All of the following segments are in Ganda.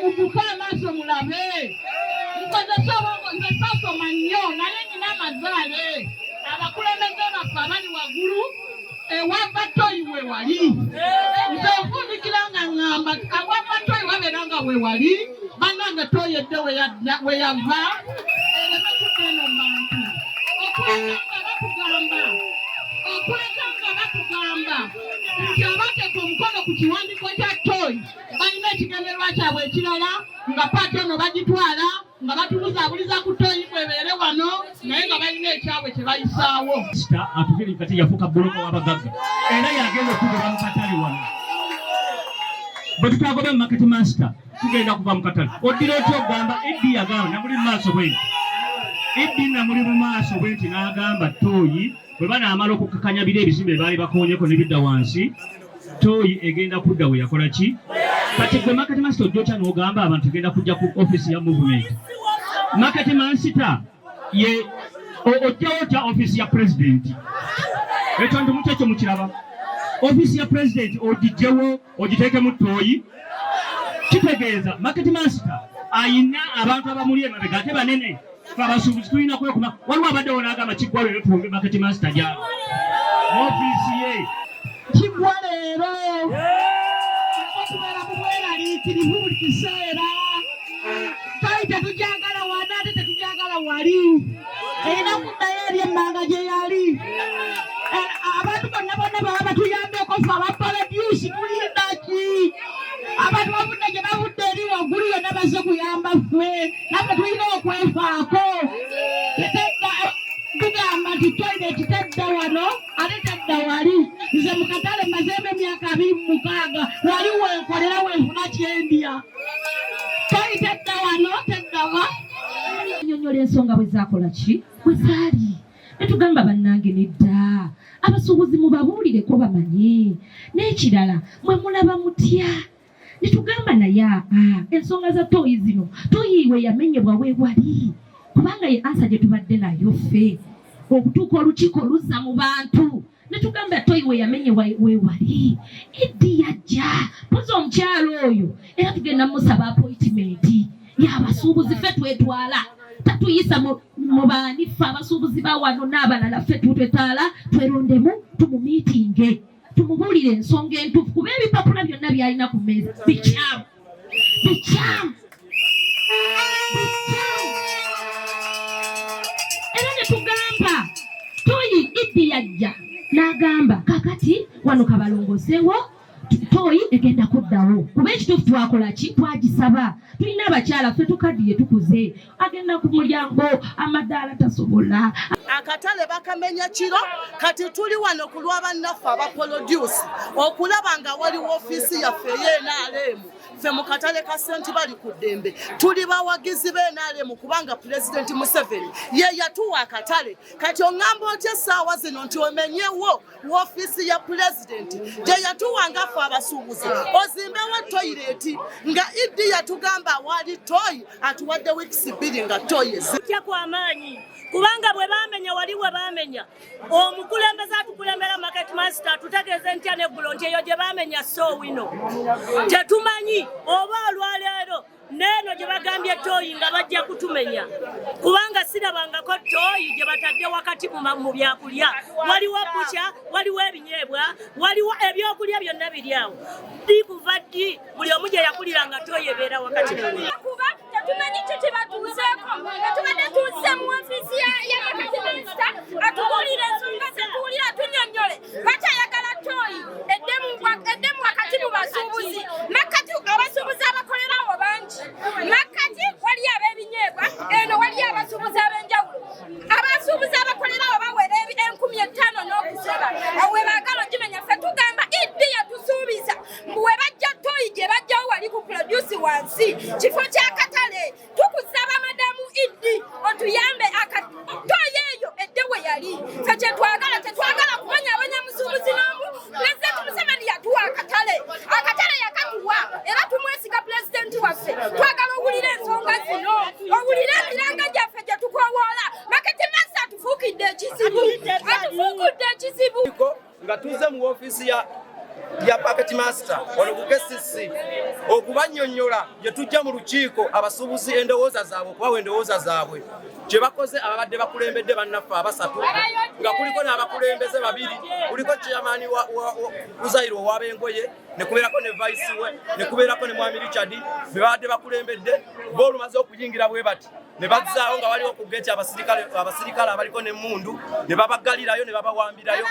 mukufa amaaso mulabe. Nze sasoma nnyo naye nina amazaale. Abakulembeze baffe abali waggulu ewava Tooyi we wali. Nze nfundikira nga ŋŋamba awava Tooyi wabeera nga we wali bannange Tooyi edde we yava ereme kugenda mu bantu. Okuleka nga batugamba nti abateeka omukono ku kiwandiiko kya Tooyi balina ekigendererwa kyabwe ekirala nga paati eno bagitwala nga batubuzaabuliza ku Tooyi kwebeere wano naye nga balina ekyabwe kye bayisaawo. Atugeri kati yafuuka bbulooka w'abagagga era yagenda okugoba Mukatale wano. Bwe tutagobe mu market master tugenda kuva Mukatale. Oddira otya ogamba Eddi yagamba namuli mu maaso bwenti. Eddi namuli mu maaso bwenti n'agamba Tooyi bwe banaamala okukakanya biro ebizimbe baali bakoonyeko ne bidda wansi Tooyi egenda kudda we yakola ki? Kati gwe market master ojja n'ogamba abantu egenda kujja ku office ya movement. Market master ye ojjawo otya office ya president. Ekyo ndi mukyekyo mukiraba. Office ya president ogijjewo ogiteekemu Tooyi. Kitegeeza market master ayina abantu abamuli emabega ate banene. Abasubuzi tulina kwekuma waliwo abaddewo n'agamba kiggwa leero tuwonge market master gyabo. Office ye kiggwa leero okubeera mu bweraliikirivu buli kiseera. Tooyi tetujagala wano ate tetujagala wali. Erina kuddayo eri emmanga gye yali. Abantu bonna baba batuyambeko ffe abaproduce tulinda ki? Abantu bavudde gye bavudde eri waggulu yonna bazze kuyamba ffe naffe tulina okwefaako. Tugamba nti toilet tedda wano ate tedda wali. Nze Mukatale mazeemu emyaka 26 wali wenkolera wenfuna kyendya. Tooyi tedda wano tedda wa. Nnyonnyola ensonga bwe zaakola ki? Bwe zaali. Ne tugamba bannange nedda. Abasuubuzi mubabuulireko bamanye. N'ekirala mwe mulaba mutya. Ne tugamba naye ensonga za Tooyi zino Tooyi we yamenyebwa we wali. Kubanga ye ansa gye tubadde nayo ffe. Okutuuka olukiiko luzza mu bantu. Ne tugamba Tooyi we yamenyebwa we wali. Eddi yajja. Mpozi omukyalo oyo. Era tugenda musaba appointment. Y'abasuubuzi ffe twetwala. Tatuyisa mu baani ffe abasuubuzi ba wano n'abalala ffe twetwala twerondemu tumumiitinge. Tumubuulire ensonga entuufu kuba ebipapula byonna byalina ku mmeeza bikyamu. Era ne tugamba Tooyi Eddi yajja n'agamba kakati wano kabalongoseewo Tooyi egenda kuddawo. Kuba ekituufu twakola ki? Twagisaba. Tulina abakyala ffe tukaddiye tukuze. Agenda ku mulyango amadaala tasobola. Akatale bakamenya kiro kati tuli wano ku lw'abannaffe abaproduce okulaba nga waliwo ofiisi yaffe y'NRM. Ffe mu katale ka ssenti bali ku ddembe tuli bawagizi b'NRM kubanga Pulezidenti Museveni ye yatuwa akatale. Kati oŋŋamba otya essaawa zino nti omenyewo w'ofiisi ya Pulezidenti gye yatuwanga ffe abasuubuzi ozimbewo toyireti nga Eddi yatugamba wali Tooyi atuwadde wiikisi 2 nga Tooyi ezitya kw'amaanyi. Kubanga bwe bamenya wali we bamenya omukulembeze atukulembera market master atutegeeze ntya n'eggulo nti eyo gye bamenya Owino tetumanyi oba olwaleero n'eno gye bagambye Tooyi nga bajja kutumenya kubanga sirabangako Tooyi gye batadde wakati mu byakulya. Waliwo bucha, waliwo ebinyeebwa, waliwo ebyokulya byonna biri awo. Ddi kuva ddi buli omu gye yakuliranga Tooyi ebeera wakati kuba tetumanyi kiki batuuzeeko. Tubadde tuuze mu ofiisi ya wakati minisita atubuulira ensonga ze tuwulira atunnyonnyole bakyayagala Tooyi eddemu wakati mu basuubuzi. Makati abasuubuzi abakolerawo bangi. Makati waliyo ab'ebinyeebwa eno waliyo abasuubuzi ab'enjawulo. Abasuubuzi abakolerawo bawera 50,000 n'okusaba. Awo we baagala okimenya ffe tugamba Eddi yatusuubiza mbu we bajja Tooyi gye bajjawo wali ku produce wansi kifo ky'akatale. Tukusaba madamu Eddi otuyambe Tooyi eyo edde we yali. Ffe tetwagala kumanya abanyamusuubuzi n'omu. Pulezidenti Museveni yatuwa akatale. Akatale yakatuwa era tumwesiga pulezidenti waffe. Twagala owulira ensonga zino. Owulira emiranga gyaffe gye tukoowoola. Market master atufuukidde ekizibu. Nga tuze mu ofiisi ya market master wano ku KCC okubannyonnyola gye tujja mu lukiiko abasuubuzi endowooza zaabwe okubawa endowooza zaabwe gye bakoze ababadde bakulembedde bannaffe abasatu nga kuliko n'abakulembeze babiri kuliko chairman wa Uzairo ow'abengoye ne kubeerako ne vice we ne kubeerako ne mwami Richard be babadde bakulembedde boolumaze okuyingira bwe bati ne bazzaawo nga waliwo ku geti abasirikale abaliko n'emmundu ne babagalirayo ne babawambirayo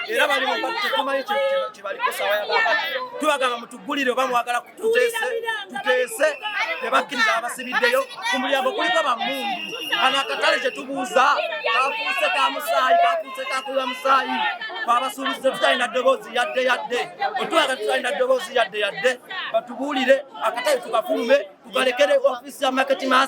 era bali mu kati tetumanyi kye baliko sawa ya kakati tubagamba mutugulire oba mwagala tuteese tebakkiriza abasibiddeyo ku mulyango kuliko bammundu kana akatale kye tubuuza kafuuse ka musaayi kafuuse kakuba musaayi abasuubuzi tetutalina ddoboozi yadde otwaga tutalina ddoboozi yadde batubuulire akatale tukafulume tukalekere ofiisi ya market master